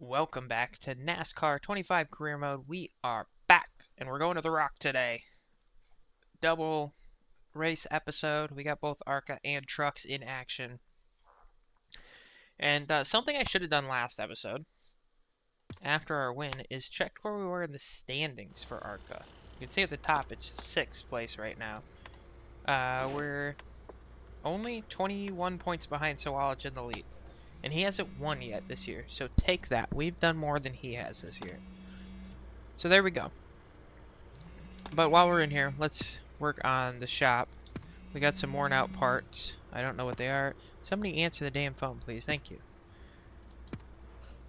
Welcome back to NASCAR 25 Career Mode. We are back, and we're going to the Rock today. Double race episode. We got both ARCA and trucks in action. And something I should have done last episode, after our win, is checked where we were in the standings for ARCA. You can see at the top it's 6th place right now. We're only 21 points behind Sawalich in the lead. And he hasn't won yet this year, so take that. We've done more than he has this year. So there we go. But while we're in here, let's work on the shop. We got some worn out parts. I don't know what they are. Somebody answer the damn phone, please. Thank you.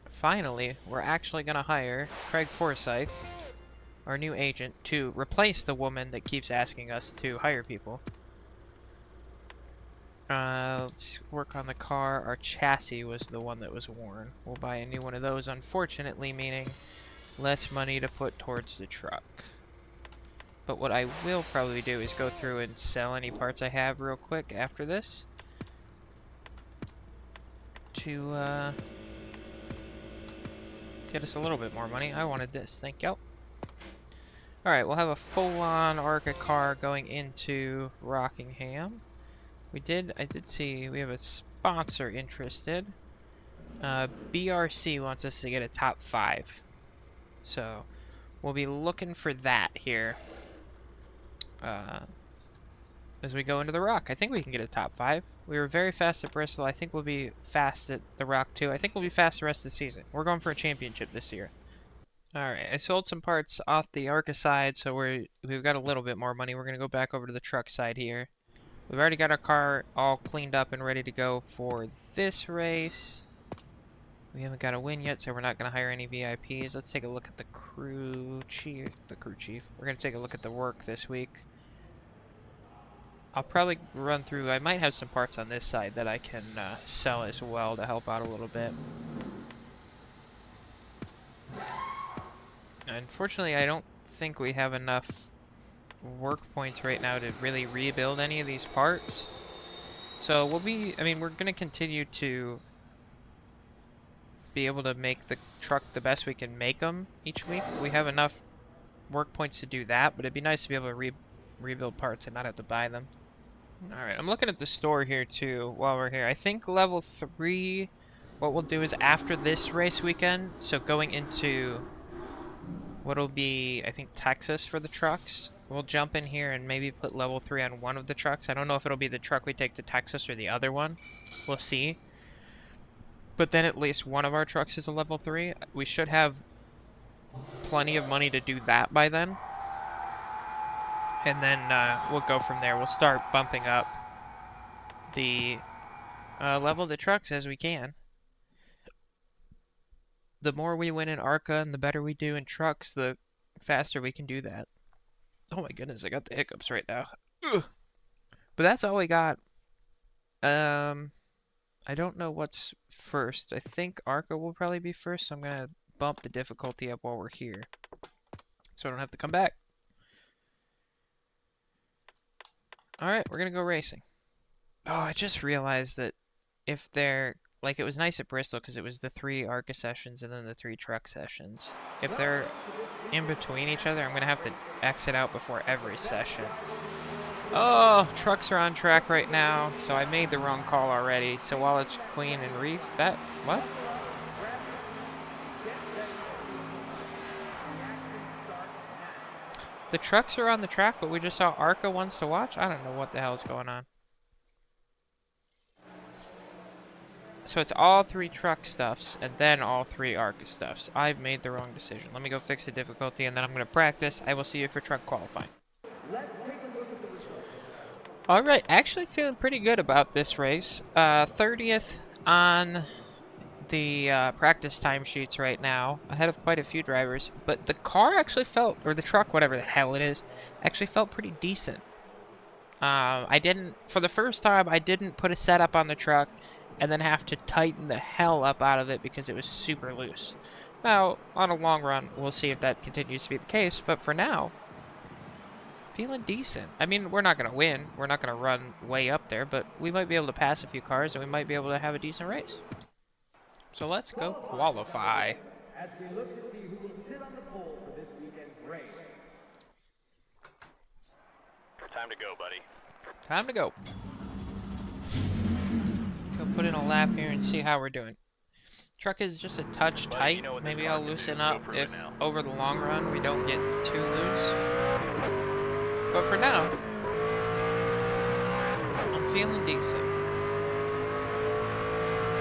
Finally, we're actually going to hire Craig Forsyth, our new agent, to replace the woman that keeps asking us to hire people. Let's work on the car. Our chassis was the one that was worn. We'll buy a new one of those, unfortunately, meaning less money to put towards the truck. But what I will probably do is go through and sell any parts I have real quick after this to get us a little bit more money. I wanted this. Thank you. Alright, we'll have a full-on ARCA car going into Rockingham. I did see we have a sponsor interested. BRC wants us to get a top 5. So we'll be looking for that here as we go into the Rock. I think we can get a top 5. We were very fast at Bristol. I think we'll be fast at the Rock too. I think we'll be fast the rest of the season. We're going for a championship this year. Alright, I sold some parts off the ARCA side, so we've got a little bit more money. We're going to go back over to the truck side here. We've already got our car all cleaned up and ready to go for this race. We haven't got a win yet, so we're not going to hire any VIPs. Let's take a look at the crew chief. We're going to take a look at the work this week. I'll probably run through. I might have some parts on this side that I can sell as well to help out a little bit. Unfortunately, I don't think we have enough work points right now to really rebuild any of these parts. So we're going to continue to be able to make the truck the best we can make them each week. We have enough work points to do that, but it'd be nice to be able to rebuild parts and not have to buy them. Alright, I'm looking at the store here too while we're here. I think level 3, what we'll do is after this race weekend, so going into what'll be, I think, Texas for the trucks, we'll jump in here and maybe put level 3 on one of the trucks. I don't know if it'll be the truck we take to Texas or the other one. We'll see. But then at least one of our trucks is a level 3. We should have plenty of money to do that by then. And then we'll go from there. We'll start bumping up the level of the trucks as we can. The more we win in ARCA and the better we do in trucks, the faster we can do that. Oh my goodness, I got the hiccups right now. Ugh. But that's all we got. I don't know what's first. I think ARCA will probably be first, so I'm going to bump the difficulty up while we're here, so I don't have to come back. Alright, we're going to go racing. Oh, I just realized that if they're... Like, it was nice at Bristol because it was the 3 ARCA sessions and then the 3 truck sessions. If they're in between each other, I'm going to have to exit out before every session. Oh, trucks are on track right now, so I made the wrong call already. So while it's Queen and Reef, that... What? The trucks are on the track, but we just saw ARCA wants to watch? I don't know what the hell is going on. So it's all 3 truck stuffs, and then all 3 ARCA stuffs. I've made the wrong decision. Let me go fix the difficulty, and then I'm going to practice. I will see you for truck qualifying. Alright, actually feeling pretty good about this race. 30th on the practice timesheets right now, ahead of quite a few drivers. But the car actually felt, or the truck, whatever the hell it is, actually felt pretty decent. For the first time, I didn't put a setup on the truck and then have to tighten the hell up out of it because it was super loose. Now, on a long run, we'll see if that continues to be the case, but for now, feeling decent. I mean, we're not going to win. We're not going to run way up there, but we might be able to pass a few cars, and we might be able to have a decent race. So let's go qualify. As we look to see who will sit on the pole for this weekend's race. Time to go, buddy. Time to go. Go put in a lap here and see how we're doing. Truck is just a touch tight. You know Maybe I'll loosen up if over the long run we don't get too loose. But for now, I'm feeling decent.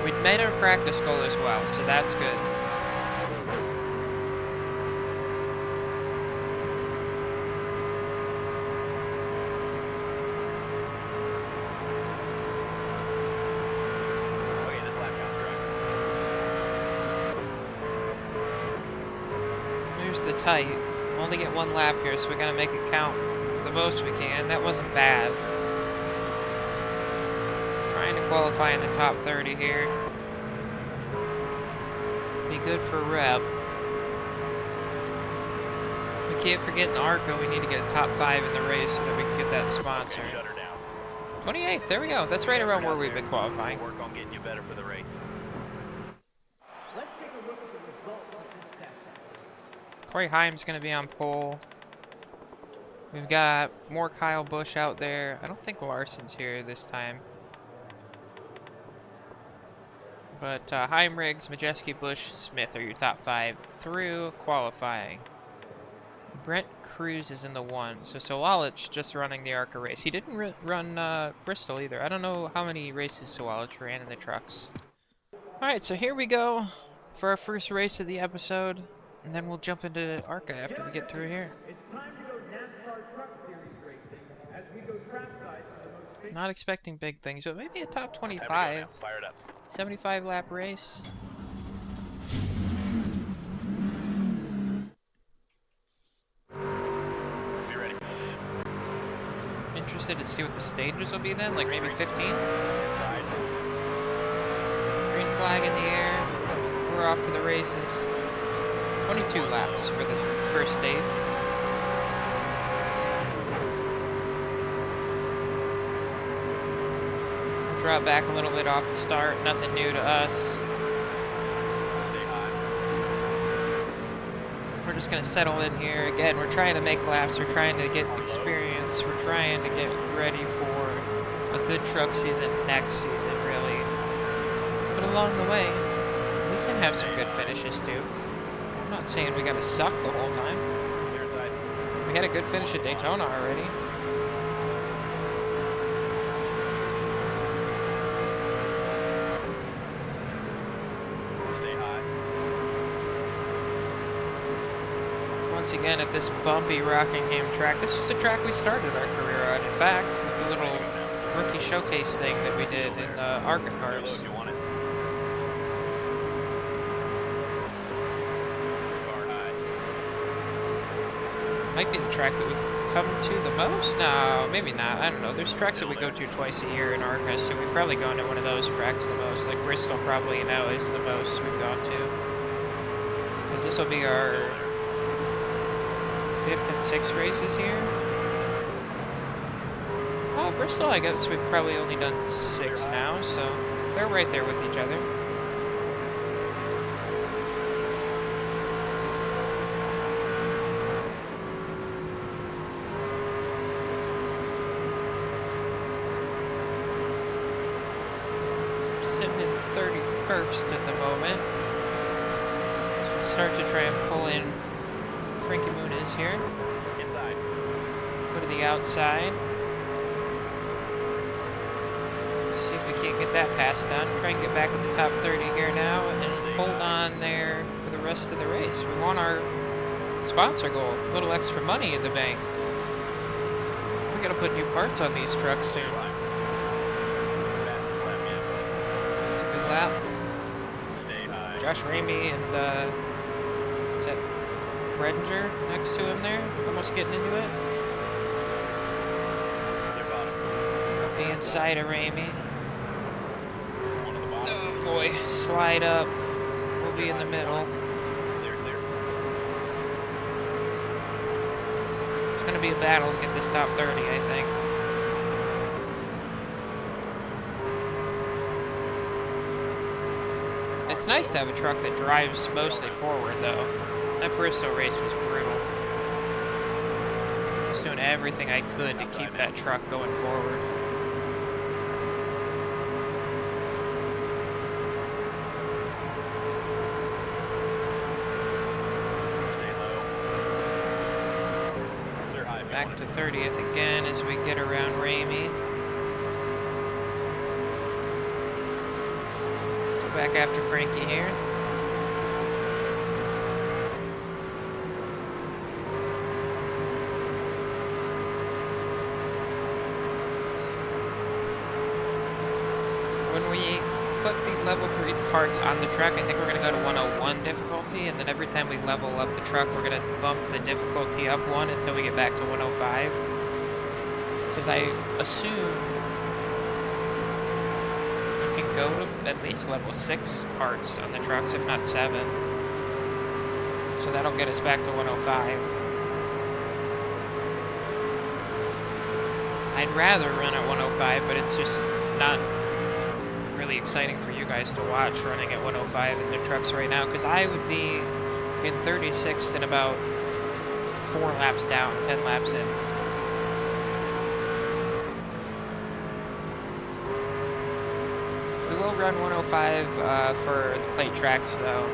We'd made our practice goal as well, so that's good. Okay, this lap count's correct. Here's the tight. We only get one lap here, so we gotta make it count the most we can. That wasn't bad. Trying to qualify in the top 30 here. Be good for rep. We can't forget in ARCA, we need to get a top 5 in the race so that we can get that sponsor. Shut her down. 28th, there we go. That's right around where we've been qualifying. Work on getting you better for the race. Let's take a look at the results of this session. Corey Heim's going to be on pole. We've got more Kyle Busch out there. I don't think Larson's here this time. But Heim, Riggs, Majeski, Busch, Smith are your top 5 through qualifying. Brent Cruz is in the 1. So Sawalich just running the ARCA race. He didn't run Bristol either. I don't know how many races Sawalich ran in the trucks. Alright, so here we go for our first race of the episode. And then we'll jump into ARCA after we get through here. It's time to go NASCAR Truck Series racing as we go trackside to the most Not expecting big things, but maybe a top Time to go 25. now. Fire it up. 75 lap race. Be ready. Interested to see what the stages will be then, like maybe 15? Inside. Green flag in the air. We're off to the races. 22 laps for the first stage. Drop back a little bit off the start. Nothing new to us. Stay high. We're just going to settle in here. Again, we're trying to make laps. We're trying to get experience. We're trying to get ready for a good truck season next season, really. But along the way, we can have some good finishes too. I'm not saying we got to suck the whole time. Clear inside. We had a good finish at Daytona already. Stay high. Once again, at this bumpy Rockingham track. This was a track we started our career on, in fact, with the little rookie showcase thing that we did in the ARCA cars. Reload if you want it. Car high. Might be the track that we've come to the most? No, maybe not. I don't know. There's tracks that we go to twice a year in ARCA, so we probably go into one of those tracks the most. Like Bristol probably, you know, is the most we've gone to. Because this will be our 5th and 6th races here. Oh, Bristol, I guess we've probably only done 6 now, so they're right there with each other. Sitting in 31st at the moment. So we'll start to try and pull in Frankie Muniz here. Inside. Go to the outside. See if we can't get that pass done. Try and get back in the top 30 here now, and then hold on there for the rest of the race. We want our sponsor goal. A little extra money in the bank. We gotta put new parts on these trucks soon. Fastest lap yet, It's a good lap. but stay high. Josh Ramey and is that Bredinger next to him there? Almost getting into it. Clear bottom. Up the inside of Ramey. One on the bottom. Oh boy, slide up. We'll be in the middle. Clear, clear. It's gonna be a battle to get this top 30, I think. It's It's nice to have a truck that drives mostly forward, though. That Bristol race was brutal. I was doing everything I could to keep that truck going forward. Stay low. Clear high if you Back want to it. 30th again as we get around Ramey. Go back after Frankie here. When we put the level 3 parts on the truck, I think we're going to go to 101 difficulty, and then every time we level up the truck, we're going to bump the difficulty up one until we get back to 105. Because I assume you can go to at least level 6 parts on the trucks, if not 7. So that'll get us back to 105. I'd rather run at 105, but it's just not really exciting for you guys to watch running at 105 in the trucks right now, because I would be in 36th in about 4 laps down, 10 laps in. We will run 105 for the plate tracks, though.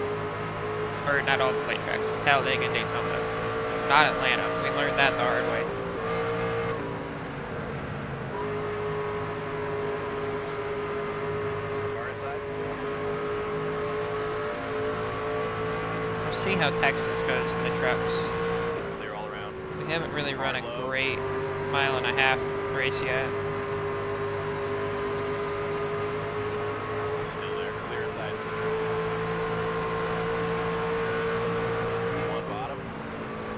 Or not all the plate tracks. Talladega and Daytona. Not Atlanta. We learned that the hard way. Car inside. We'll see how Texas goes in the trucks. Clear all around. We haven't really run a great 1.5 mile race yet. Still there. Clear inside. One bottom.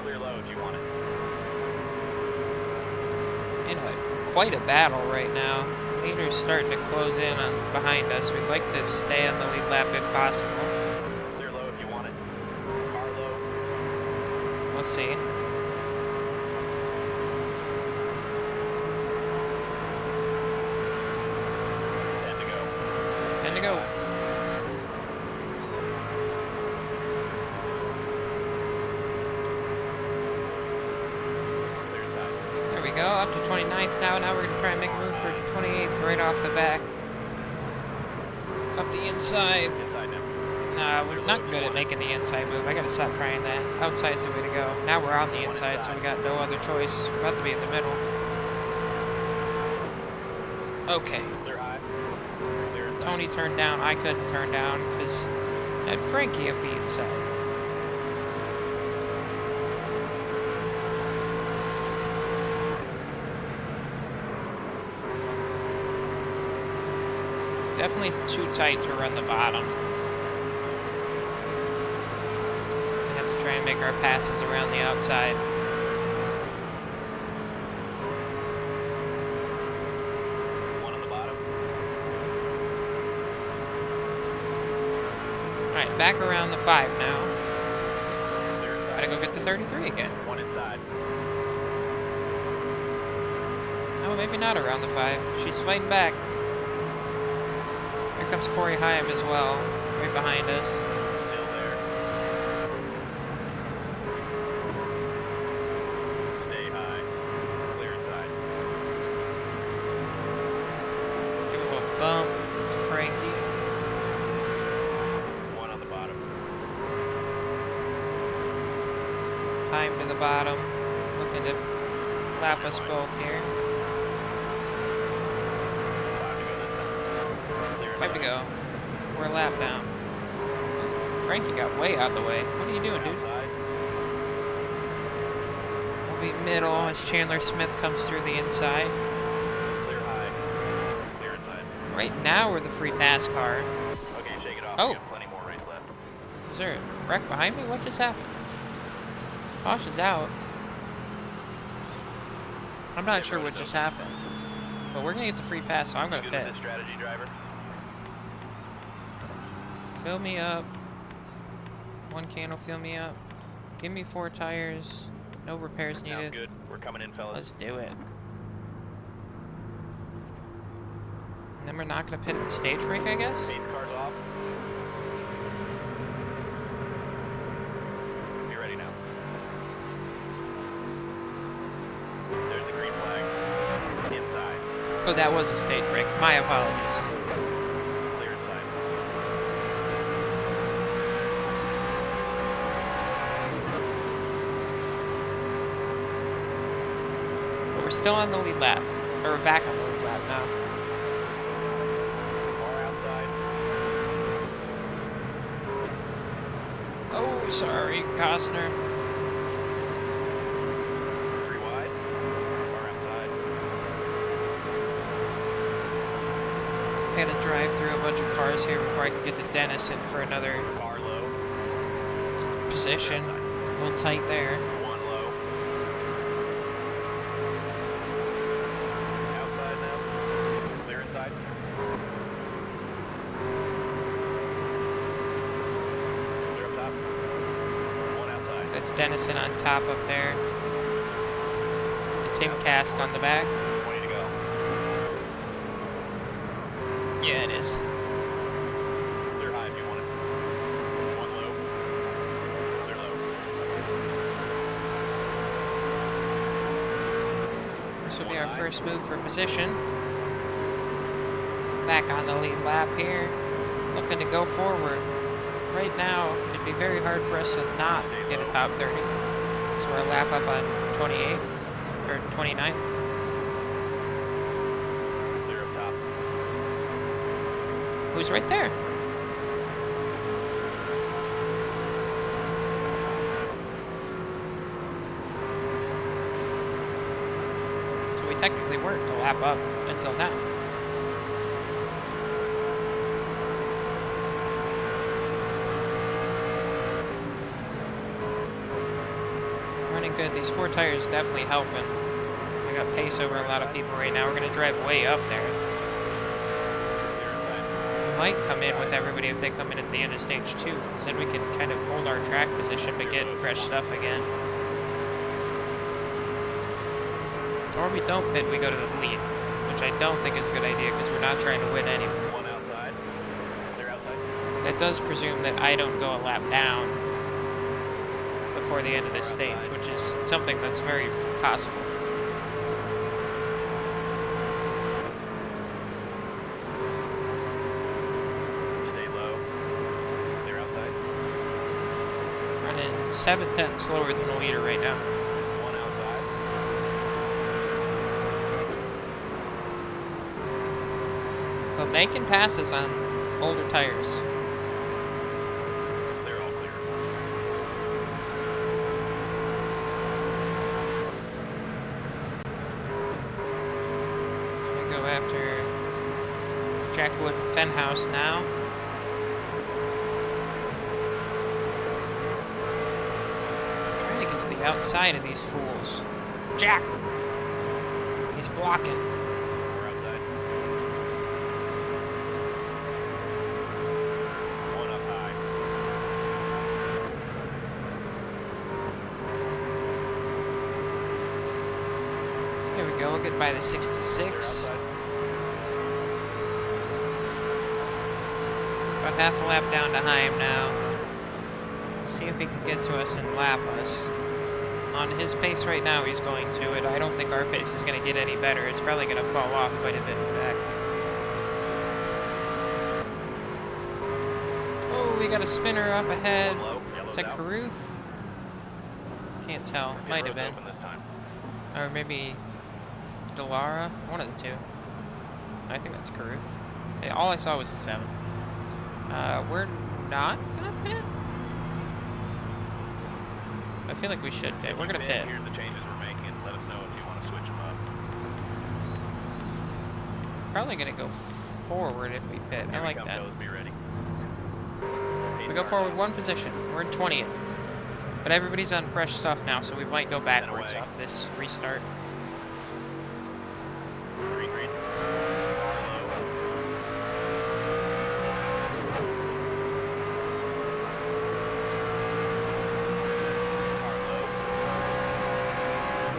Clear low if you want it. In quite a battle right now. Leader's starting to close in on behind us. We'd like to stay on the lead lap if possible. Clear low if you want it. Car low. We'll see. Ten to go. 10 to go. Clear inside. There we go, up to 29th now. Now we're going to try and make a move for 28th right off the back. Up the inside. Inside now. Nah, we're not good at making the inside move. I gotta stop trying that. Outside's the way to go. Now we're on the inside, so we got no other choice. We're about to be in the middle. Okay. Clear high. Clear inside. Tony turned down. I couldn't turn down because I had Frankie up the inside. Definitely too tight to run the bottom. We have to try and make our passes around the outside. One on the bottom. Alright, back around the 5 now. Clear inside. Gotta go get the 33 again. One inside. Oh, maybe not around the 5. She's fighting back. Here comes Corey Hyam as well, right behind us. Still there. Stay high. Clear inside. Give a little bump to Frankie. One on the bottom. Hyam to the bottom. Looking to lap us both here. Five to go this time. Clear 5 to inside. go. We're a lap down. Frankie got way out the way. What are you doing, dude? Outside. We'll be middle as Chandler Smith comes through the inside. Clear high. Clear inside. Right now we're the free pass car. Okay, shake it off. Oh. We got plenty more race left. Is there a wreck behind me? What just happened? Caution's out. I'm not sure what just happened. But we're gonna get the free pass, so I'm gonna Good with pit. this strategy, driver. Fill me up. One can will fill me up. Give me 4 tires. No repairs Sounds needed. good. We're coming in, fellas. Let's do it. And then we're not gonna pit at the stage break, I guess? Pace car's off. Oh, that was a stage break. My apologies. Clear inside. But we're still on the lead lap. Or we're back on the lead lap now. Far outside. Oh, sorry, Costner. 3 wide. Far outside. I gotta drive through a bunch of cars here before I can get to Denison for another Far low. position. A little tight there. 1 low. Outside now. Clear inside. Clear up top. 1 outside. That's Denison on top up there. The Tim Cast on the back. 20 to go. Yeah, it is. Clear high if you want it. 1 low. Clear low. This will be our first move for position. Back on the lead lap here. Looking to go forward. Right now, it'd be very hard for us to not get a top 30. So we're a lap up on 28th, or 29th. Clear up top. Who's right there? So we technically weren't a lap up until now. Running good. These 4 tires definitely helping. I got pace over a lot of people right now. We're going to drive way up there. Clear inside. We might come in with everybody if they come in at the end of stage 2, because then we can kind of hold our track position but get fresh stuff again. Or we don't pit, we go to the lead, which I don't think is a good idea because we're not trying to win anyway. 1 outside. Clear outside. That does presume that I don't go a lap down before the end of this stage, which is something that's very possible. Stay low. Clear outside. Running 7/10 slower than the leader right now. 1 outside. But making passes on older tires. Clear, all clear. So we go after Jackwood Fenhouse now. Trying to get to the outside of these fools. Jack! He's blocking. We're outside. 1 up high. There we go, we'll get by the 66. Outside. About half a lap down to Heim now. See if he can get to us and lap us. On his pace right now, he's going to it. I don't think our pace is going to get any better. It's probably going to fall off quite a bit, in fact. Oh, we got a spinner up ahead. Low. Yellow's Is that out. Caruth? Can't tell. Pit Might have road's been. open this time. Or maybe Delara? One of the two. I think that's Caruth. Yeah, all I saw was the 7. We're not gonna pit? I feel like we should pit. We're gonna pit. Here's the changes we're making. Let us know if you want to switch them up. Probably gonna go forward if we pit. I Here we like come, that. fellas. Be ready. We go forward 1 position. We're in 20th. But everybody's on fresh stuff now, so we might go backwards away. off this restart. Green, green. Far low.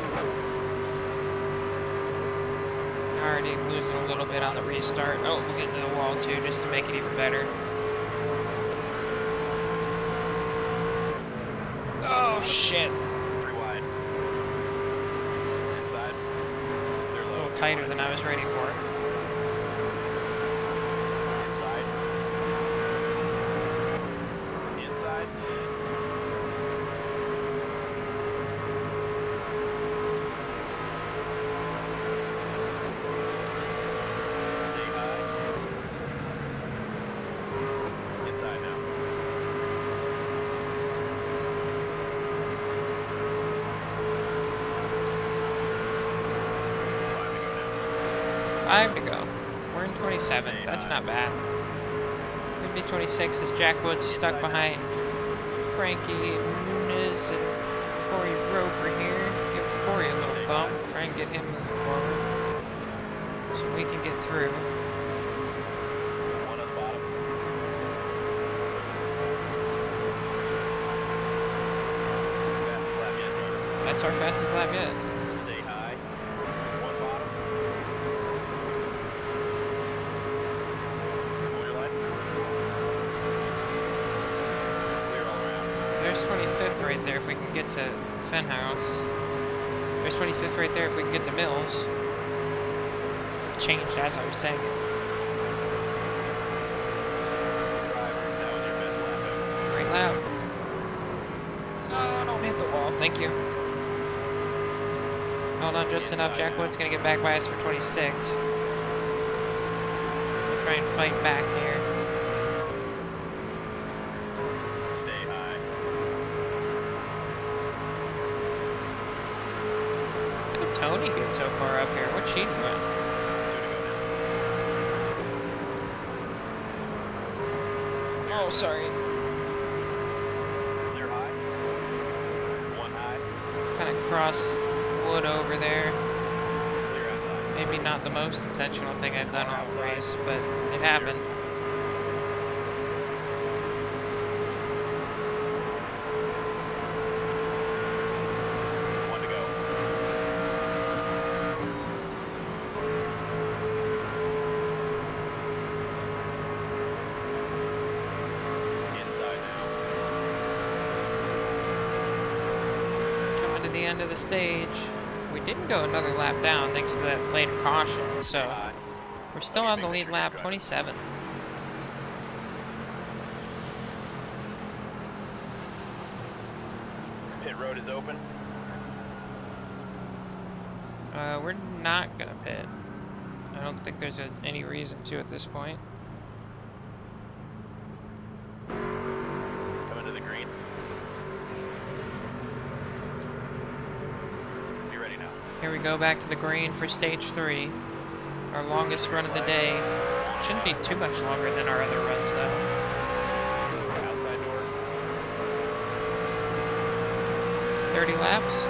Far low. Already losing a little bit on the restart. Oh, we'll get into the wall too, just to make it even better. Oh, shit. 3 wide. Inside. They're low. Little tighter than I was ready for. Inside. Inside. Stay high. Inside now. Five to go. We're in 27th. That's not bad. Could be 26 as Jack Woods stuck behind Frankie Muniz and Corey Roper here. Give Corey a little bump. Try and get him moving forward so we can get through. One on the bottom. Fastest lap yet, driver. That's our fastest lap yet. Stay high. One bottom. Hold your line. Clear all around. There's 25th right there if we can get to Fenhouse. There's 25th right there if we can get to Mills. Changed as I was saying it. Driver, that was your best lap ever. Great lap. No, don't hit the wall. Thank you. Hold on just enough. Jack Wood's gonna get back by us for 26. We'll try and fight back here. Stay high. How did Tony get so far up here? What's she doing? 2 to go now. Oh, sorry. Clear high. One high. Kind of cross Wood over there. Clear outside. Maybe not the most intentional thing I've done all race, but it happened. One to go. Inside now. Coming to the end of the stage. We didn't go another lap down thanks to that later caution, so High. we're still on the lead lap, 27. Pit road is open. We're not gonna pit. I don't think there's any reason to at this point. Coming to the green. Be ready now. Here we go back to the green for stage 3. Our longest run of the day. Shouldn't be too much longer than our other runs though. Outside door. 30 laps.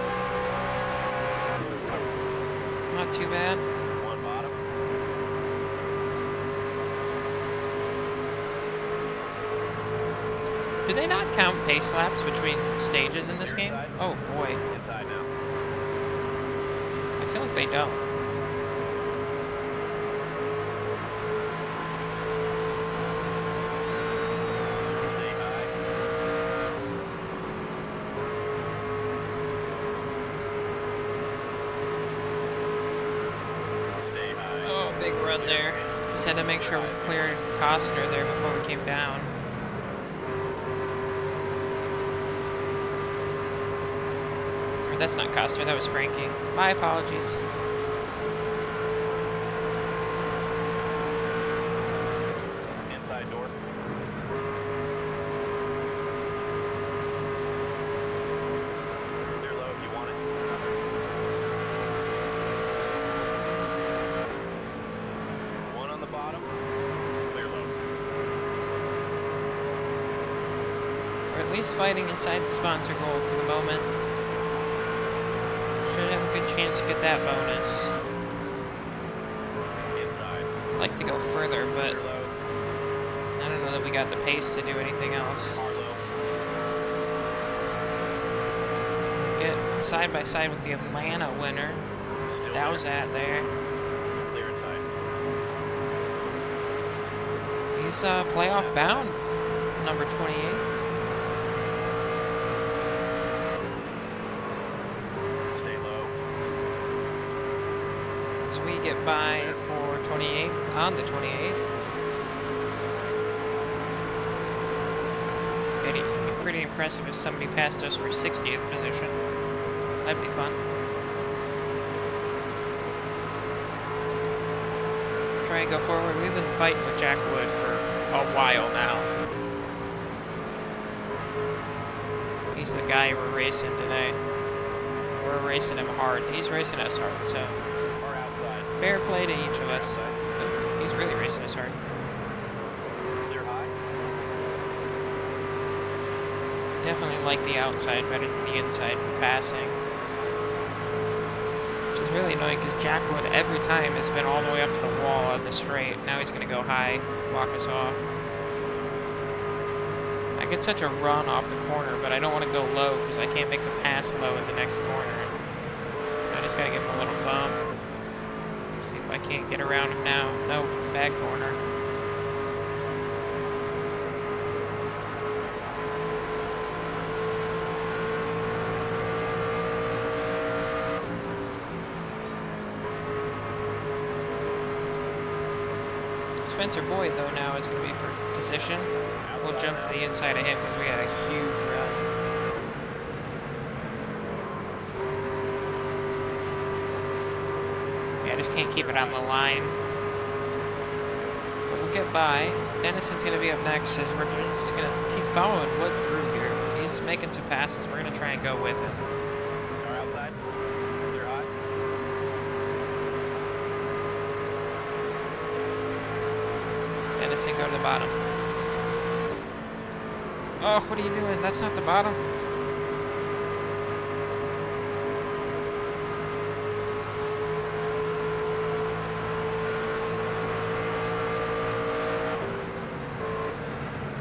Not too bad. One bottom. Do they not count pace laps between stages in this game? Oh boy. Inside now. I feel like they don't. Stay high. Stay high. Oh, big run there. Just had to make sure we cleared Costner there before we came down. Or that's not Costner, that was Frankie. My apologies. Inside door. Clear low if you want it. One on the bottom. Clear low. We're at least fighting inside the sponsor goal for the moment. Should have a good chance to get that bonus. Inside. I'd like to go further, but Clear low. I don't know that we got the pace to do anything else. Car low. Get side by side with the Atlanta winner. Still Dowsat there. Clear inside. He's playoff bound, number 28. Stay low. So we get by for 28th on the 28th. It'd be pretty impressive if somebody passed us for 60th position. That'd be fun. Try and go forward. We've been fighting with Jack Wood for a while now. He's the guy we're racing today. We're racing him hard. He's racing us hard, so Or outside. fair play to each of us. He's really racing us hard. Clear high. Definitely like the outside better than the inside for passing. Which is really annoying because Jack Wood every time has been all the way up to the wall of the straight. Now he's going to go high, walk us off. I get such a run off the corner, but I don't want to go low because I can't make the pass low in the next corner. So I just got to give him a little bump. See if I can't get around him now. No, bad corner. Spencer Boyd, though, now is going to be for position. We'll jump to the inside of him because we had a huge run. Yeah, I just can't keep it on the line. But we'll get by. Dennison's going to be up next as we're just going to keep following Wood through here. He's making some passes. We're going to try and go with him. Car outside. Clear high. Dennison, go to the bottom. Oh, what are you doing? That's not the bottom.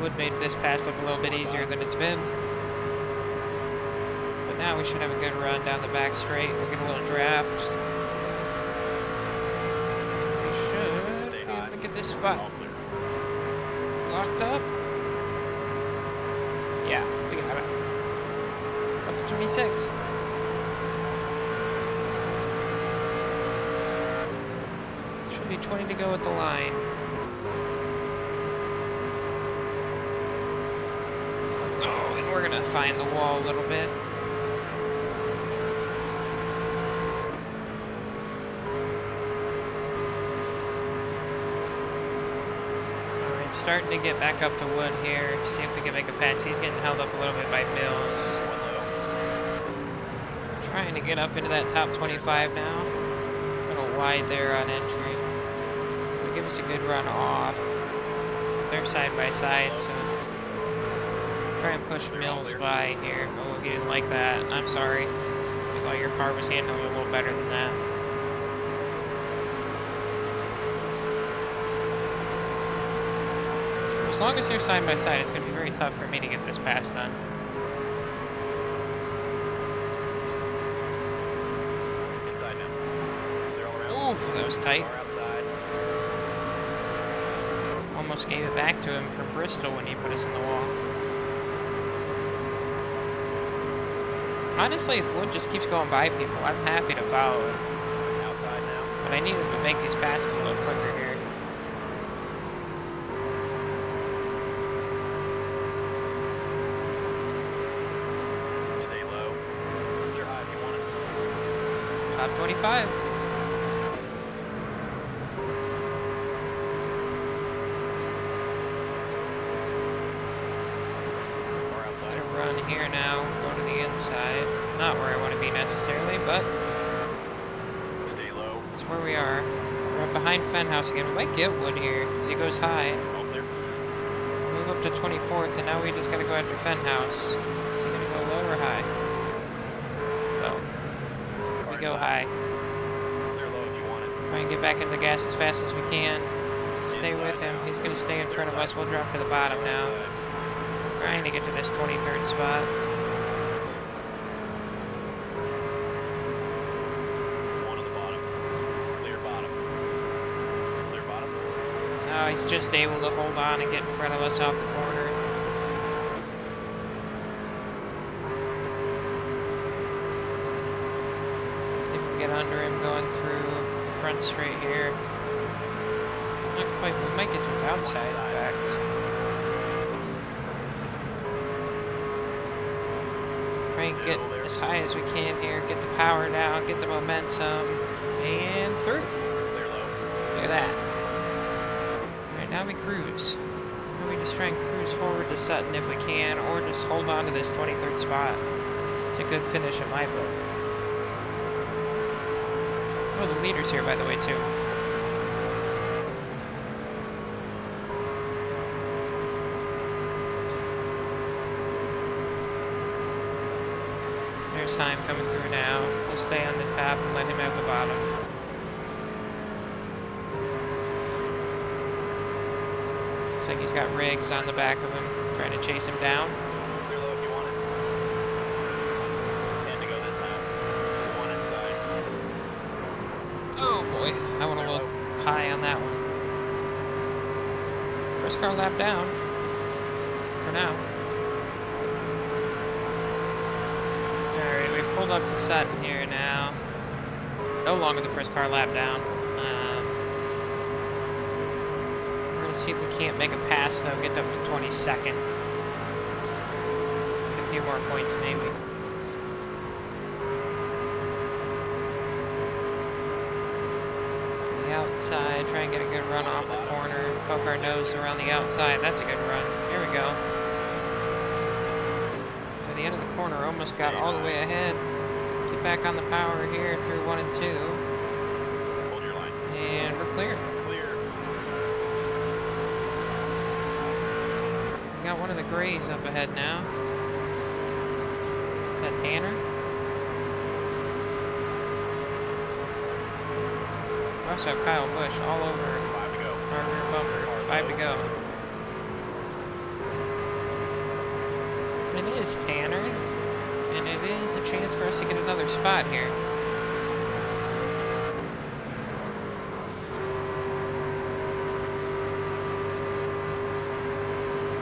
Would make this pass look a little bit easier than it's been. But now we should have a good run down the back straight. We'll get a little draft. We should Stay be high. able to get this spot All clear. locked up. Yeah, we got it. Up to 26th. Should be 20 to go at the line. Oh, and we're gonna find the wall a little bit. Alright, starting to get back up to Wood here. See if we can make a pass. He's getting held up a little bit by Mills. One low. Trying to get up into that top 25 now. A little wide there on entry. It'll give us a good run off. They're side by side, so try and push Mills by here. Oh, he didn't like that. I'm sorry. I thought your car was handling it a little better than that. As long as they're side by side, it's going to be very tough for me to get this pass done. Inside now. They're all around. Ooh, that was tight. Car outside. Almost gave it back to him for Bristol when he put us in the wall. Honestly, if Wood just keeps going by people, I'm happy to follow him. Outside now. But I need him to make these passes a little quicker here. Stay low. Clear high if you want it. Top 25. Car outside. Gonna run here now, go to the inside. Not where I want to be necessarily, but Stay low. it's where we are. We're up behind Fenhouse again. We might get Wood here, because he goes high. All clear. Move up to 24th, and now we just gotta go after Fenhouse. Is he gonna go low or high? Low. Car We go inside. high. Clear low if you want it. Try and get back into the gas as fast as we can. Stay with him. He's gonna stay in front of us. We'll drop to the bottom now. Trying to get to this 23rd spot. One on the bottom. Clear bottom. Clear bottom. Oh, he's just able to hold on and get in front of us off the corner. See if we can get under him going through front straight here. Not quite, we might get to his outside, in fact. Try and get as high as we can here, get the power down, get the momentum, and through. Clear low. Look at that. Alright, now we cruise. Now we just try and cruise forward to Sutton if we can, or just hold on to this 23rd spot. It's a good finish in my book. Oh, the leader's here, by the way, too. There's Heim coming through now. We'll stay on the top and let him have the bottom. Looks like he's got Riggs on the back of him, trying to chase him down. Clear low if you want it. 10 to go this time. 1 inside. Oh boy, I went a little high on that one. First car lap down. For now. Alright, we've pulled up to Sutton here now. No longer the first car lap down. We're gonna see if we can't make a pass though, get up to 22nd. Get a few more points maybe. The outside, try and get a good run off the corner. Poke our nose around the outside. That's a good run. Here we go. At the end of the corner, almost got all the way ahead. Get back on the power here through 1 and 2. Hold your line. And we're clear. Clear. We got one of the grays up ahead now. Is that Tanner? We also have Kyle Busch all over 5 to go. our rear bumper. 5 to go. It is Tanner, and it is a chance for us to get another spot here.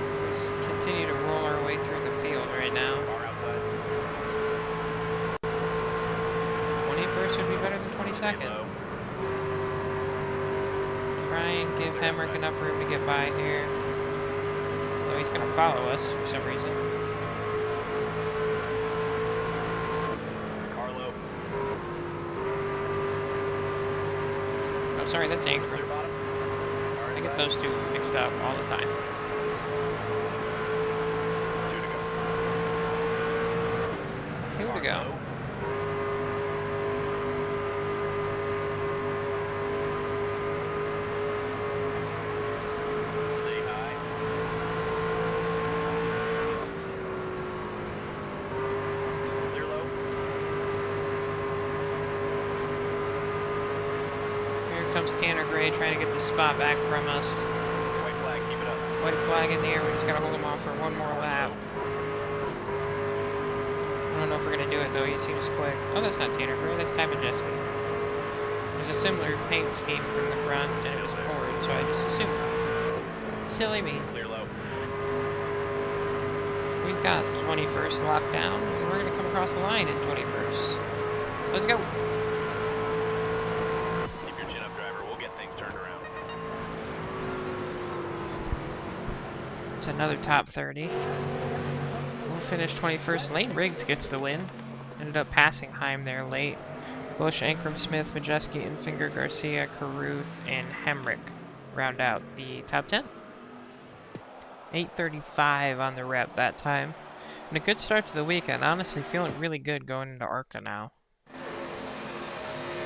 So let's continue to roll our way through the field right now. Car outside. 21st would be better than 22nd. Low. Try and give Hemrick enough room to get by here. Though he's going to follow us for some reason. Car low. Oh, sorry, that's Ingram. Clear bottom. Car I get inside. those two mixed up all the time. 2 to go. 2 to Car go. low. Stay high. Clear low. Here comes Tanner Gray trying to get the spot back from us. White flag, keep it up. White flag in the air, we just gotta hold him off for one more lap. I don't know if we're gonna do it though, he seems quick. Oh, that's not Tanner Gray, that's Ty Majeski. There's a similar paint scheme from the front, and it was Ford, so I just assumed. Silly me. Clear low. We've got 21st locked down, and we're gonna come across the line in 21st. Let's go. Keep your chin up, driver. We'll get things turned around. It's another top 30. We'll finish 21st. Lane Briggs gets the win. Ended up passing Heim there late. Busch, Ankrum, Smith, Majeski, Infinger, Garcia, Carruth, and Hemrick round out the top 10. 8:35 on the rep that time. And a good start to the weekend. Honestly, feeling really good going into ARCA now.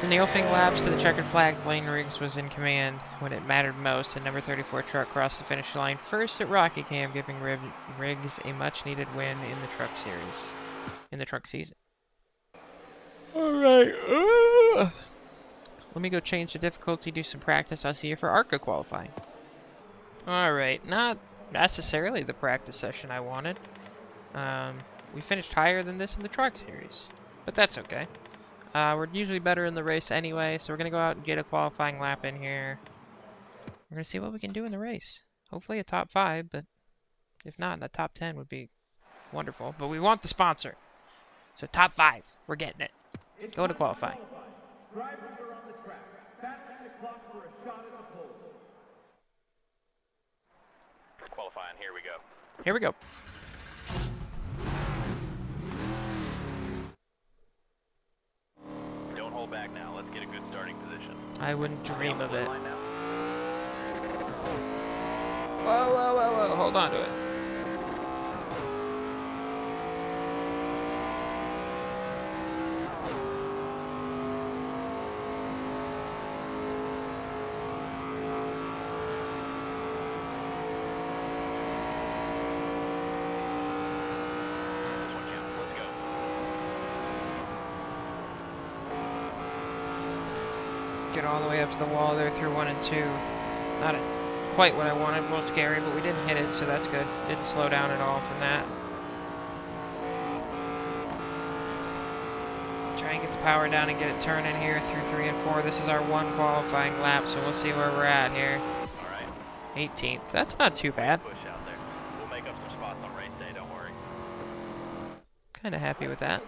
In the opening laps to the checkered flag, Lane Riggs was in command when it mattered most. The number 34 truck crossed the finish line first at Rocky Cam, giving Riggs a much-needed win in the truck series, in the truck season. All right. Let me go change the difficulty, do some practice. I'll see you for ARCA qualifying. All right, not necessarily the practice session I wanted. We finished higher than this in the truck series, but that's okay. We're usually better in the race anyway, so we're going to go out and get a qualifying lap in here. We're going to see what we can do in the race. Hopefully a top 5, but if not, a top 10 would be wonderful. But we want the sponsor. So top 5, we're getting it. Go to qualifying. Drivers are on the track. qualifying. Here we go. Here we go. Don't hold back now. Let's get a good starting position. I wouldn't Stay dream on the of blue it. line now. Whoa, whoa, whoa, whoa. Hold on to it. This one counts. Let's go. Get all the way up to the wall there through 1 and 2. Not quite what I wanted, a little scary, but we didn't hit it, so that's good. Didn't slow down at all from that. Try and get the power down and get it turning here through 3 and 4. This is our 1 qualifying lap, so we'll see where we're at here. All right. 18th. That's not too bad. Push out there. We'll make up some spots on race day. Don't worry. Kind of happy with that.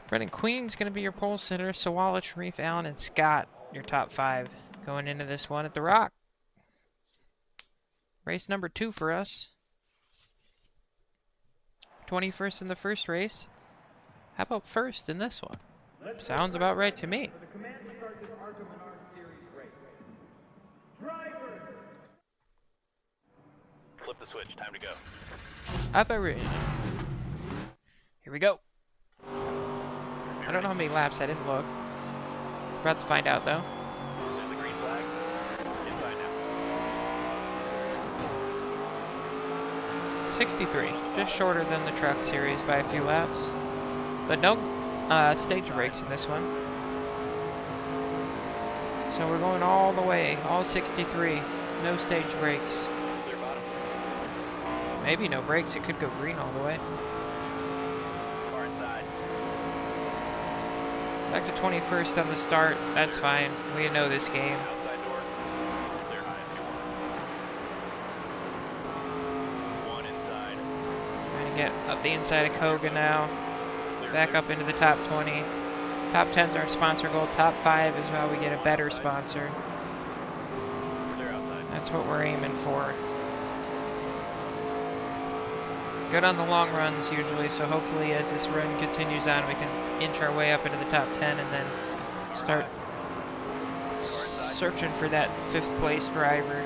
Brendan Queen's going to be your pole sitter. Sawala, Sharif, Allen, and Scott, your top 5 going into this one at the Rock. Race number 2 for us. 21st in the first race. How about first in this one? Sounds about right to me. For the command to start this ARCA Series race. Drivers! Flip the switch. Time to go. Up every. Here we go. I don't know how many laps. I didn't look. About to find out though. There's the green flag. Inside now. 63. Just shorter than the truck series by a few laps. But no stage brakes in this one. So we're going all the way. All 63. No stage brakes. Clear bottom. Maybe no brakes. It could go green all the way. Far inside. Back to 21st on the start. That's fine. We know this game. Outside door. Clear high if you want. 1 inside. Trying to get up the inside of Koga now. Back up into the top 20. Top 10's our sponsor goal. Top 5 is how we get a better sponsor. Clear outside. That's what we're aiming for. Good on the long runs usually, so hopefully as this run continues on, we can inch our way up into the top 10 and then start searching for that 5th place driver.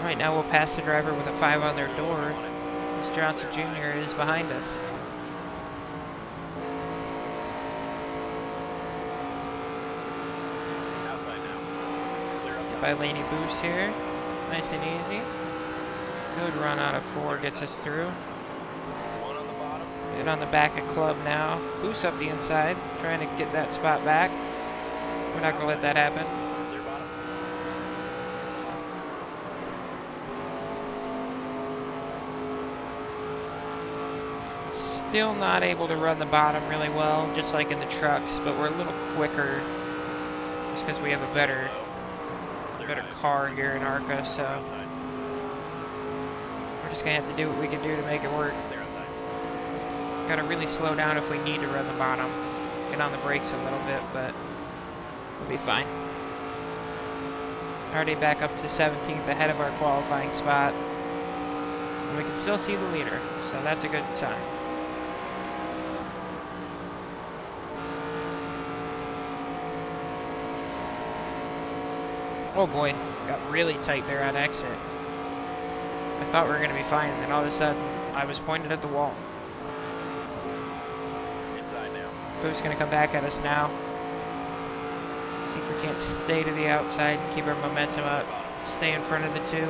Right now we'll pass the driver with a 5 on their door. As Johnson Jr. is behind us. Outside now. Clear outside. By Laney Boost here. Nice and easy. Good run out of 4 gets us through. 1 on the bottom. Get on the back of Club now. Boost up the inside. Trying to get that spot back. We're not going to let that happen. Clear bottom. Still not able to run the bottom really well, just like in the trucks, but we're a little quicker just because we have a better car here in ARCA, so Outside. we're just going to have to do what we can do to make it work. Clear outside. Got to really slow down if we need to run the bottom. Get on the brakes a little bit, but we'll be fine. Already back up to 17th ahead of our qualifying spot. And we can still see the leader, so that's a good sign. Oh boy, got really tight there on exit. I thought we were going to be fine, and then all of a sudden, I was pointed at the wall. Inside now. Boost's going to come back at us now. See if we can't stay to the outside and keep our momentum up. Stay in front of the 2.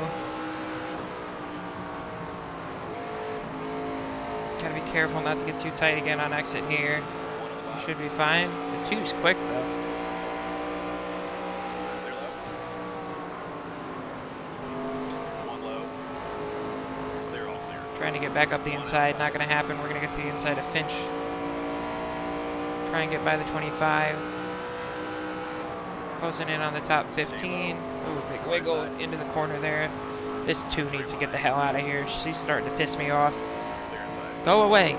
Gotta be careful not to get too tight again on exit here. 1 on the bottom. Should be fine. The 2's quick though. Clear low. 1 low. Clear all clear. Trying to get back up the inside. Not going to happen. We're going to get to the inside of Finch. Try and get by the 25. Closing in on the top 15. Ooh, big wiggle into the corner there. This 2 needs to get the hell out of here. She's starting to piss me off. Clear inside. Go away.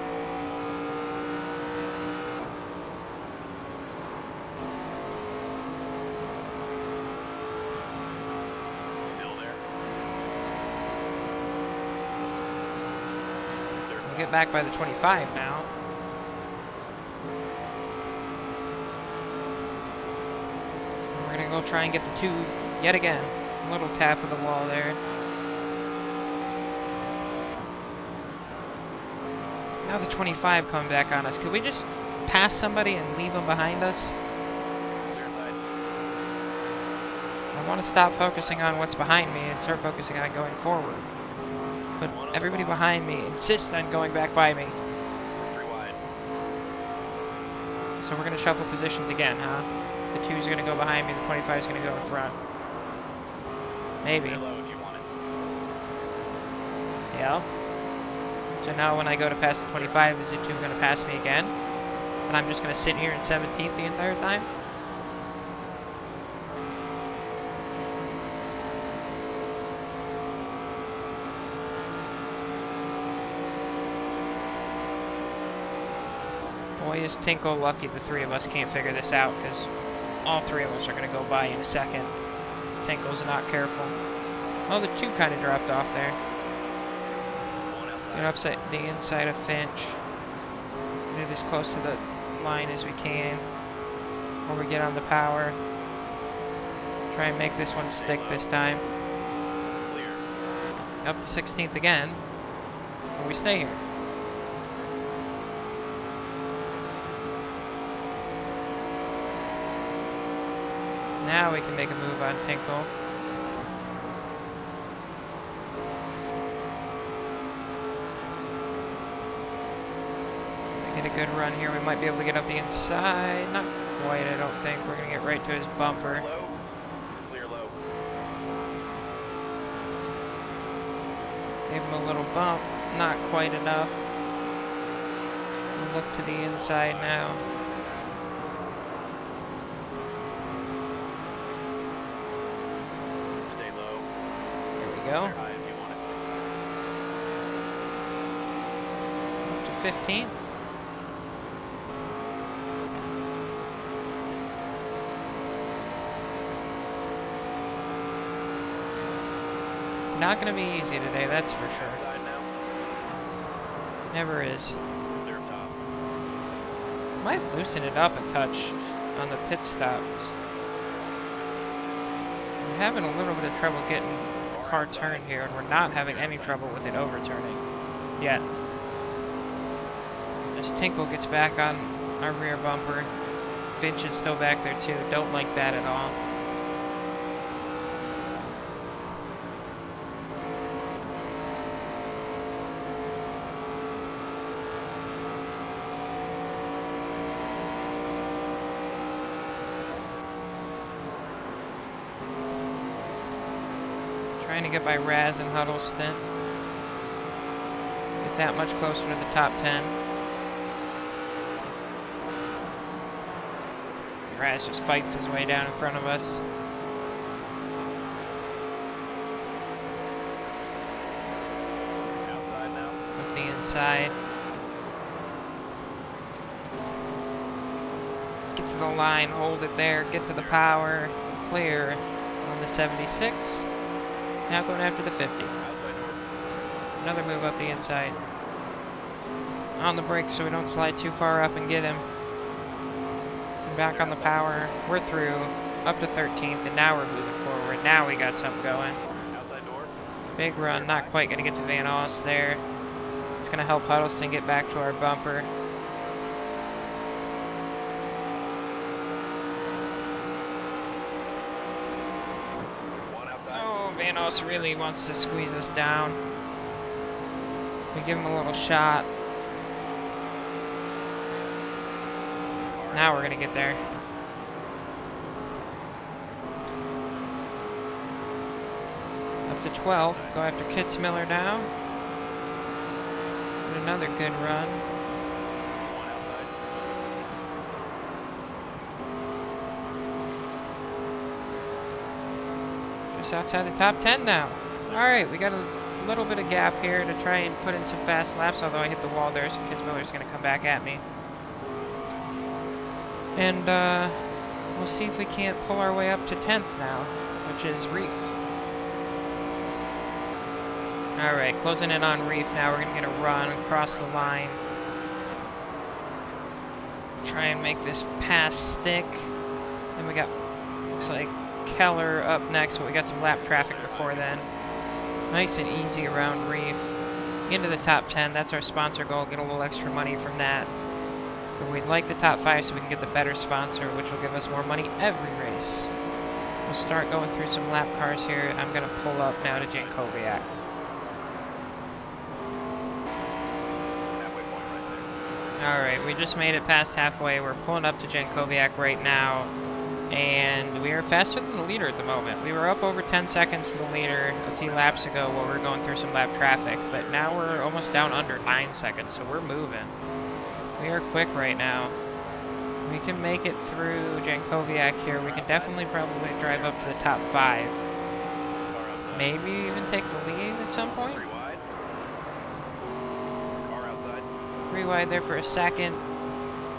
Still get back by the 25 now. We're gonna go try and get the 2 yet again. A little tap of the wall there. Now the 25 coming back on us. Could we just pass somebody and leave them behind us? Clear side. I want to stop focusing on what's behind me and start focusing on going forward. But everybody behind me insists on going back by me. 3 wide. So we're going to shuffle positions again, huh? The 2's going to go behind me, the 25's going to go in front. Maybe. Stay low if you want it. Yeah. So now when I go to pass the 25, is the 2 going to pass me again? And I'm just going to sit here in 17th the entire time? Boy, is Tinkle lucky the 3 of us can't figure this out, because all 3 of us are going to go by in a second. If Tinkle's not careful. Oh, the 2 kind of dropped off there. Get upside the inside of Finch. Get as close to the line as we can. Or we get on the power. Try and make this one stick this time. Clear. Up to 16th again. Or we stay here. Now we can make a move on Tinkle. Get a good run here. We might be able to get up the inside. Not quite, I don't think. We're going to get right to his bumper. Low. Clear low. Gave him a little bump. Not quite enough. We'll look to the inside now. Stay low. Here we Clear go. high if you want it. Up to 15th. It's not going to be easy today, that's for sure. Outside now. Never is. Clear top. Might loosen it up a touch on the pit stops. We're having a little bit of trouble getting the car turned here, and we're not having any trouble with it overturning yet. As Tinkle gets back on our rear bumper, Finch is still back there too. Don't like that at all. Trying to get by Raz and Huddleston. Get that much closer to the top 10. Raz just fights his way down in front of us. Outside now. Up the inside. Get to the line, hold it there, get to the power, clear on the 76. Now going after the 50. Outside door. Another move up the inside. On the brakes so we don't slide too far up and get him. And back on the power. We're through. Up to 13th, and now we're moving forward. Now we got something going. Outside door. Big run, not quite going to get to Van Oss there. It's going to help Huddleston get back to our bumper. One outside. Oh, Van Oss really wants to squeeze us down. We give him a little shot. Now we're going to get there. Up to 12th. Go after Kitzmiller now. And another good run. One outside. Just outside the top 10 now. Alright, we got a little bit of gap here to try and put in some fast laps, although I hit the wall there, so Kitzmiller's going to come back at me. And we'll see if we can't pull our way up to 10th now, which is Reef. Alright, closing in on Reef now. We're gonna get a run across the line. Try and make this pass stick. Then we got, looks like Keller up next, but we got some lap traffic before then. Nice and easy around Reef. Into the top 10, that's our sponsor goal. Get a little extra money from that. But we'd like the top 5 so we can get the better sponsor, which will give us more money every race. We'll start going through some lap cars here. I'm gonna pull up now to Jankowiak. Alright, we just made it past halfway. We're pulling up to Jankowiak right now. And we are faster than the leader at the moment. We were up over 10 seconds to the leader a few laps ago while we were going through some lap traffic. But now we're almost down under 9 seconds, so we're moving. We are quick right now. We can make it through Jankowiak here. We can definitely probably drive up to the top 5. Maybe even take the lead at some point. 3 wide there for a second.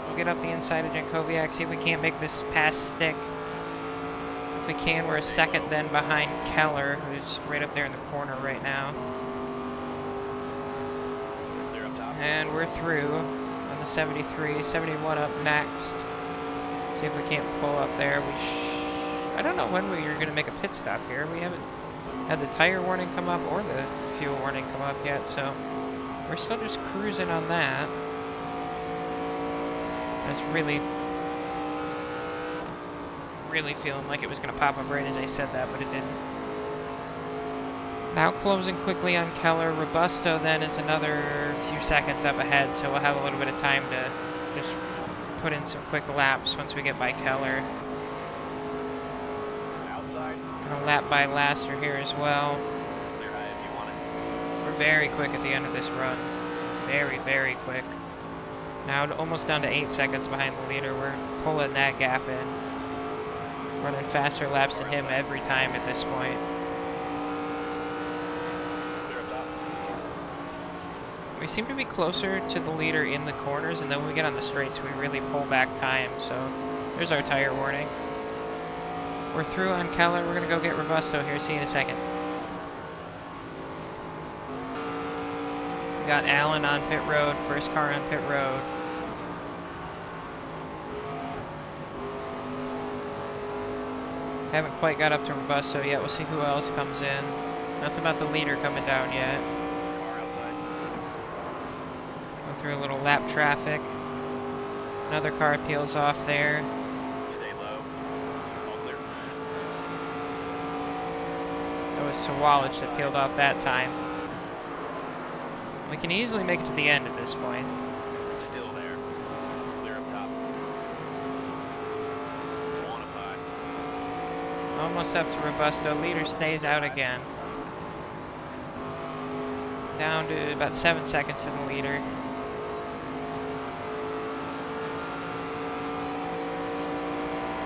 We'll get up the inside of Jankowiak, see if we can't make this pass stick. If we can, we're a second then behind Keller, who's right up there in the corner right now. And we're through on the 73, 71 up next. See if we can't pull up there. I don't know when we are going to make a pit stop here. We haven't had the tire warning come up or the fuel warning come up yet, so we're still just cruising on that. I was really feeling like it was going to pop up right as I said that, but it didn't. Now closing quickly on Keller. Robusto then is another few seconds up ahead, so we'll have a little bit of time to just put in some quick laps once we get by Keller. Gonna lap by Lasser here as well. We're very quick at the end of this run. Very, very quick. Now almost down to 8 seconds behind the leader. We're pulling that gap in. Running faster laps than him every time at this point. We seem to be closer to the leader in the corners, and then when we get on the straights, we really pull back time. So there's our tire warning. We're through on Keller. We're going to go get Robusto here. See you in a second. We got Allen on pit road. First car on pit road. Haven't quite got up to Robusto yet. We'll see who else comes in. Nothing about the leader coming down yet. Go through a little lap traffic. Another car peels off there. Stay low. All clear. That was Sawalich that peeled off that time. We can easily make it to the end at this point. Still there. Clear up top. One up high. Almost up to Robusto. Leader stays out again. Down to about 7 seconds to the leader.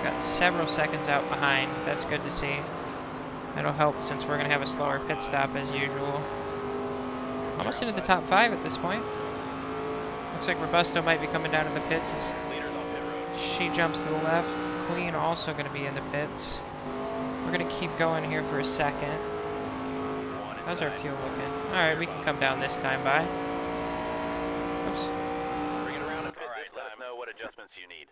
Got several seconds out behind. That's good to see. That'll help since we're going to have a slower pit stop as usual. Almost into the top 5 at this point. Looks like Robusto might be coming down to the pits as she jumps to the left. Queen also going to be in the pits. We're going to keep going here for a second. How's our fuel looking? Alright, we can come down this time by. Oops. Bring it around a bit. Let us know what adjustments you need.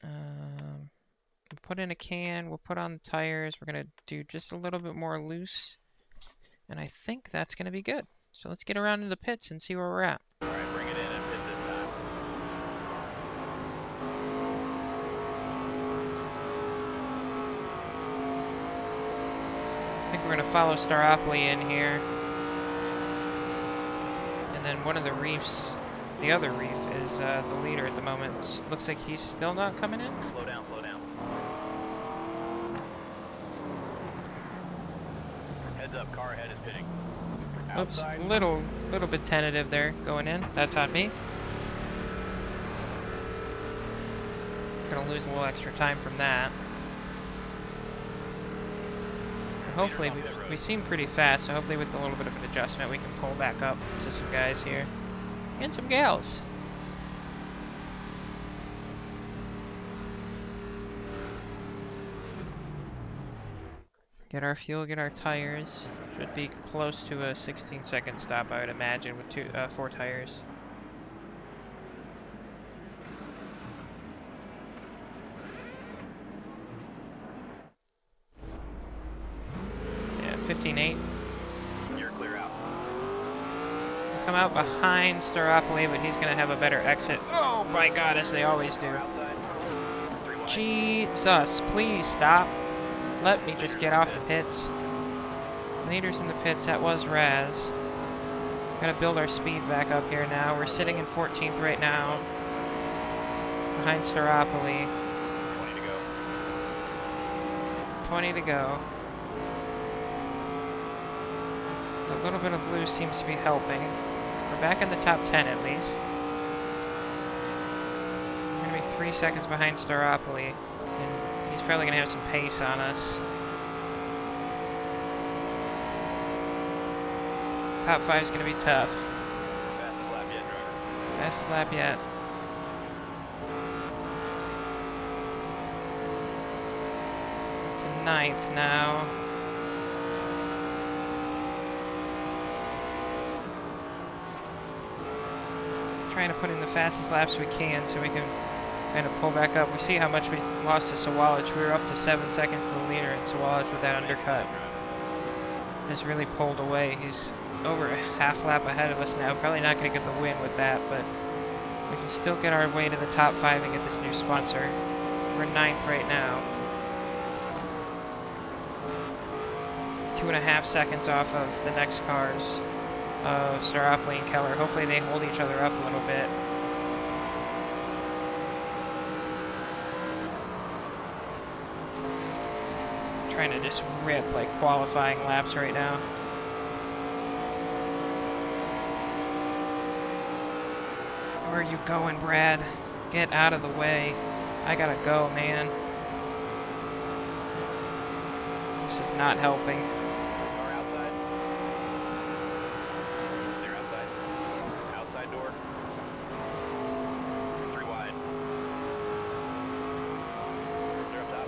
We'll put in a can. We'll put on the tires. We're going to do just a little bit more loose. And I think that's going to be good. So let's get around to the pits and see where we're at. Alright, bring it in and pit this time. I think we're going to follow Staropoli in here. And then one of the reefs, the other reef, is the leader at the moment. Looks like he's still not coming in. Slow down, slow down. Heads up, car ahead is pitting. Oops, Outside. little bit tentative there going in. That's on me. Gonna lose a little extra time from that. But hopefully, we seem pretty fast, so hopefully with a little bit of an adjustment, we can pull back up to some guys here. And some gals. Get our fuel, get our tires. Should be close to a 16-second stop, I would imagine, with 4 tires. Yeah, 15.8. You're clear out. Come out behind Staropoli, but he's going to have a better exit. Oh my god, as they always do. Outside. 3 wide. Jesus, please stop. Let me just get off the pits. Leaders in the pits, that was Raz. Gotta build our speed back up here now. We're sitting in 14th right now. Behind Staropoli. 20 to go. 20 to go. A little bit of loose seems to be helping. We're back in the top 10 at least. We're gonna be 3 seconds behind Staropoli. And he's probably gonna have some pace on us. Top 5 is gonna be tough. Fastest lap yet, driver. Fastest lap yet. Up to 9th now. Trying to put in the fastest laps we can so we can kind of pull back up. We see how much we lost to Sawalich. We were up to 7 seconds to the leader, and Sawalich with that undercut has really pulled away. He's over a half lap ahead of us now. Probably not going to get the win with that, but we can still get our way to the top 5 and get this new sponsor. We're 9th right now. 2.5 seconds off of the next cars of Staropoli and Keller. Hopefully they hold each other up a little bit. Trying to just rip like qualifying laps right now. Where are you going, Brad? Get out of the way. I gotta go, man. This is not helping. Car outside. Clear outside. Outside door. 3 wide. Clear up top.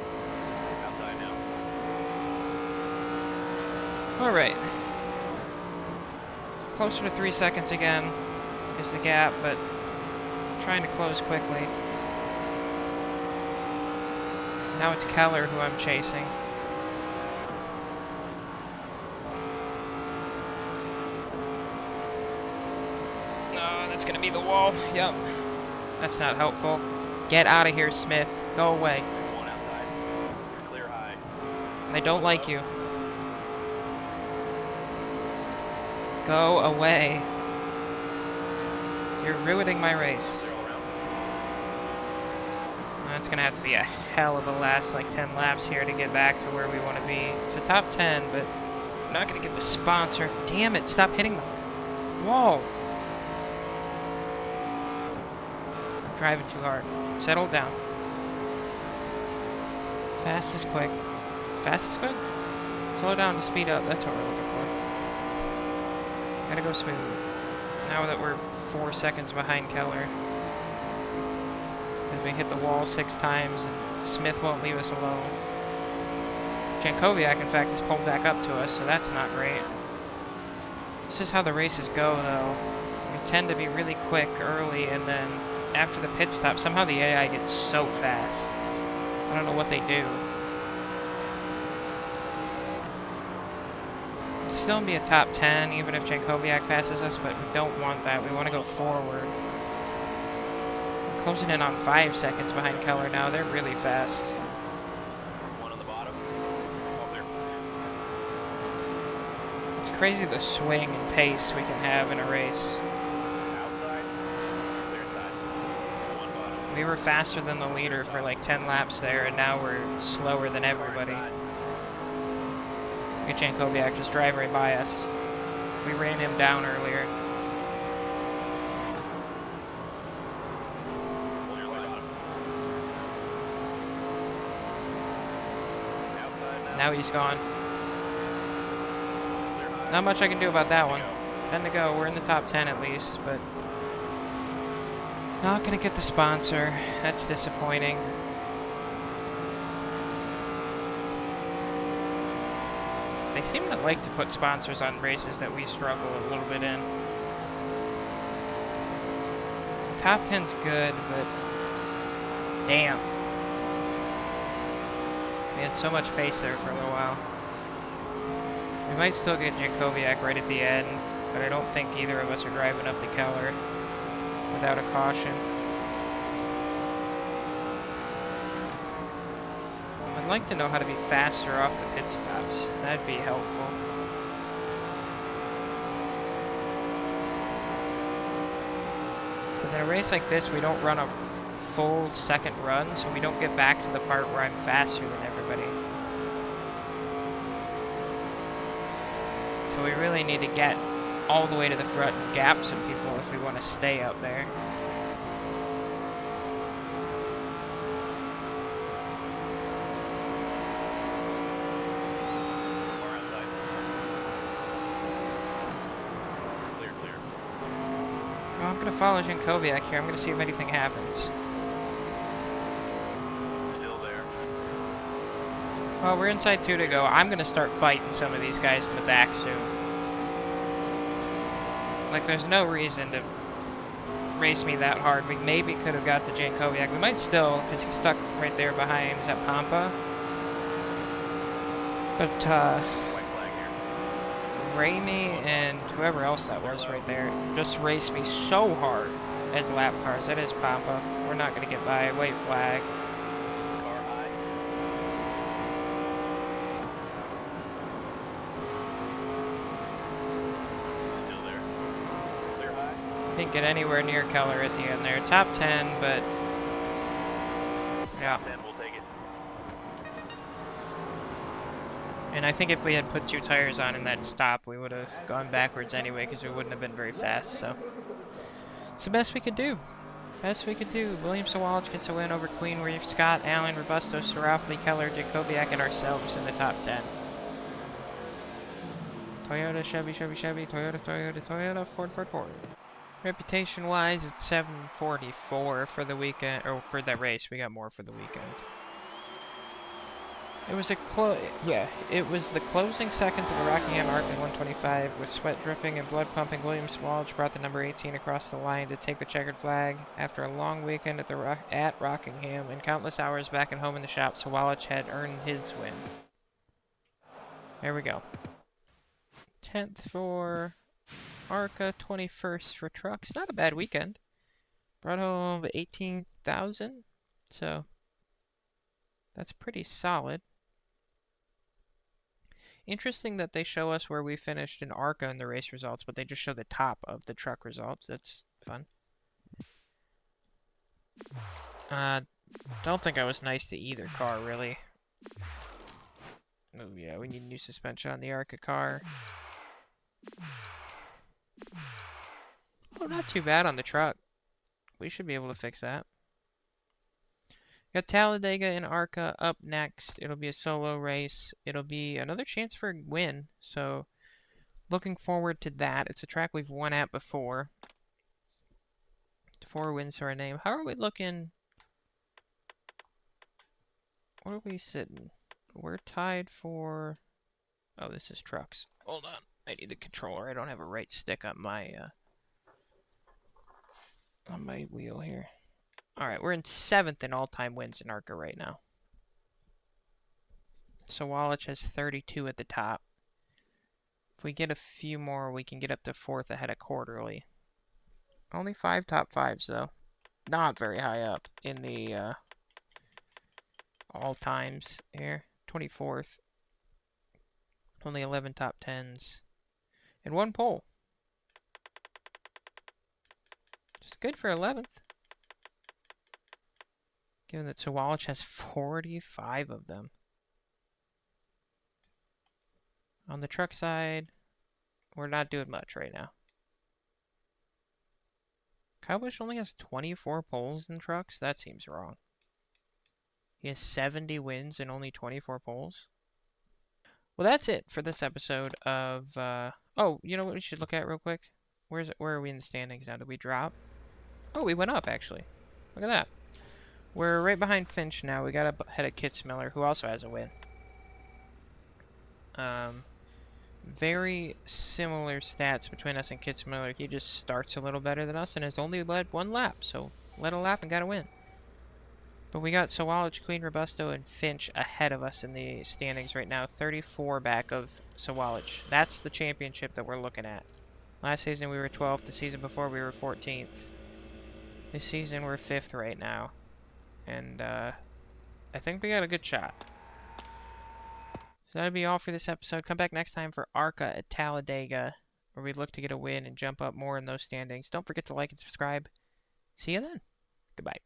Outside now. Alright. Closer to 3 seconds again is the gap, but trying to close quickly. Now it's Keller who I'm chasing. No, that's gonna be the wall. Yep. That's not helpful. Get out of here, Smith. Go away. 1 outside. You're clear high. They don't like you. Go away. You're ruining my race. Clear all around. It's gonna have to be a hell of a last like 10 laps here to get back to where we want to be. It's a top 10, but I'm not gonna get the sponsor. Damn it, stop hitting the wall. I'm driving too hard. Settle down. Fast is quick. Fast is good? Slow down to speed up, that's what we're looking for. Gotta go smooth. Now that we're 4 seconds behind Keller. Because we hit the wall 6 times and Smith won't leave us alone. Jankowiak, in fact, has pulled back up to us, so that's not great. This is how the races go, though. We tend to be really quick early, and then after the pit stop, somehow the AI gets so fast. I don't know what they do. It'll still be a top 10, even if Jankowiak passes us, but we don't want that. We want to go forward. We're closing in on 5 seconds behind Keller now. They're really fast. 1 on the bottom. Oh, there. It's crazy the swing and pace we can have in a race. Outside. Clear inside. 1 bottom. We were faster than the leader for like 10 laps there, and now we're slower than everybody. Inside. Look at Jankowiak just drive right by us. We ran him down earlier. Hold your line. Outside now. Now he's gone. Clear high. Not much I can do about that one. Go. 10 to go. We're in the top 10 at least, but not gonna get the sponsor. That's disappointing. They seem to like to put sponsors on races that we struggle a little bit in. Top 10's good, but damn. We had so much pace there for a little while. We might still get Jakowiak right at the end, but I don't think either of us are driving up to Keller without a caution. I'd like to know how to be faster off the pit stops. That'd be helpful. Because in a race like this, we don't run a full second run, so we don't get back to the part where I'm faster than everybody. So we really need to get all the way to the front and gap some people if we want to stay up there. Well, I'm going to follow Jakowiak here. I'm going to see if anything happens. Still there. Well, we're inside 2 to go. I'm going to start fighting some of these guys in the back soon. Like, there's no reason to race me that hard. We maybe could have got to Jakowiak. We might still, because he's stuck right there behind. Is that Pampa? But, White flag here. Ramey and whoever else that was right there just raced me so hard as lap cars. That is Pampa. We're not going to get by. White flag. Car high. Still there. Clear high. Didn't get anywhere near Keller at the end there. Top 10, but yeah. Then we'll take it. And I think if we had put 2 tires on in that stop, we would have gone backwards anyway because we wouldn't have been very fast. So it's the best we could do. Best we could do. William Sawalich gets a win over Queen Reef, Scott, Allen, Robusto, Seropoli, Keller, Jakowiak, and ourselves in the top 10. Toyota, Chevy, Chevy, Chevy, Toyota, Toyota, Toyota, Ford, Ford, Ford. Reputation-wise, it's 744 for the weekend, or for that race. We got more for the weekend. It was it was the closing seconds of the Rockingham ARCA 125 with sweat dripping and blood pumping. William Sawalich brought the number 18 across the line to take the checkered flag. After a long weekend at Rockingham and countless hours back at home in the shop, Sawalich had earned his win. There we go. 10th for ARCA, 21st for trucks. Not a bad weekend. Brought home 18,000, so that's pretty solid. Interesting that they show us where we finished in ARCA in the race results, but they just show the top of the truck results. That's fun. Don't think I was nice to either car, really. Oh yeah, we need new suspension on the ARCA car. Oh, not too bad on the truck. We should be able to fix that. Got Talladega and ARCA up next. It'll be a solo race. It'll be another chance for a win. So, looking forward to that. It's a track we've won at before. 4 wins to our name. How are we looking? What are we sitting? We're tied for... Oh, this is trucks. Hold on. I need a controller. I don't have a right stick on my wheel here. Alright, we're in 7th in all-time wins in ARCA right now. Sawalich has 32 at the top. If we get a few more, we can get up to 4th ahead of Quarterly. Only 5 top 5s, though. Not very high up in the all-times here. 24th. Only 11 top 10s. And 1 pole. Just good for 11th. Given that Sawalich has 45 of them. On the truck side, we're not doing much right now. Kyle Busch only has 24 poles in trucks? That seems wrong. He has 70 wins and only 24 poles? Well, that's it for this episode of... Oh, you know what we should look at real quick? Where are we in the standings now? Did we drop? Oh, we went up, actually. Look at that. We're right behind Finch now. We got up ahead of Kitzmiller, who also has a win. very similar stats between us and Kid Miller. He just starts a little better than us and has only led 1 lap, so led a lap and got a win. But we got Sawallich, Queen, Robusto, and Finch ahead of us in the standings right now. 34 back of Sawallich. That's the championship that we're looking at. Last season we were 12th. The season before we were 14th. This season we're 5th right now. And I think we got a good shot. So that'll be all for this episode. Come back next time for ARCA at Talladega, where we look to get a win and jump up more in those standings. Don't forget to like and subscribe. See you then. Goodbye.